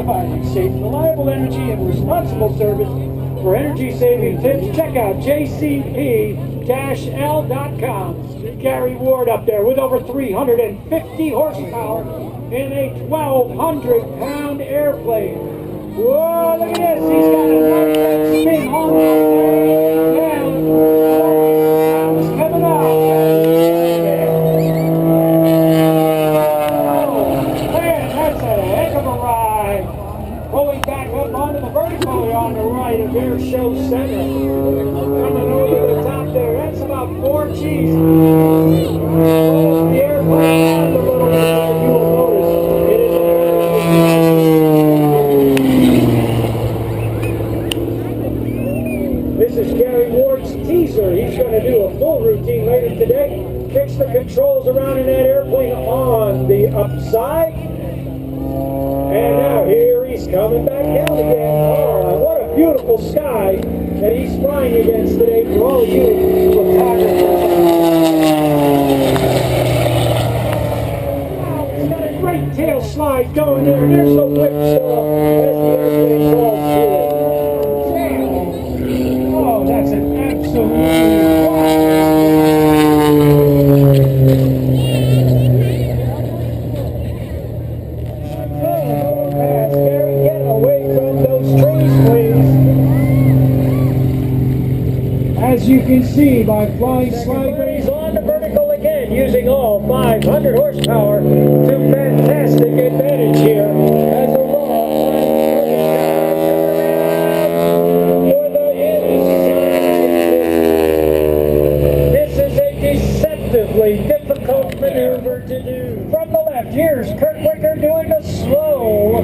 providing safe, reliable energy and responsible service. For energy-saving tips, check out jcp-l.com. Gary Ward up there with over 350 horsepower in a 1,200-pound airplane. Whoa, look at this. He's got a nice spin on the down. It's coming out. Pulling back up onto the vertical on the right of Airshow Center. Coming over the top there. That's about 4 Gs. The airplane a little bit there. You will notice it is. This is Gary Ward's teaser. He's going to do a full routine later today. Fix the controls around in that airplane on the upside. And now here he's coming back down again. Oh, what a beautiful sky that he's flying against today for all you photographers. Wow, he's got a great tail slide going there. There's the whipsaw as the airplane falls through. Oh, that's an absolute as you can see by flying sideways on the vertical again, using all 500 horsepower to fantastic advantage here as a This is a deceptively difficult maneuver to do. From the left, here's Kurt Wicker doing a slow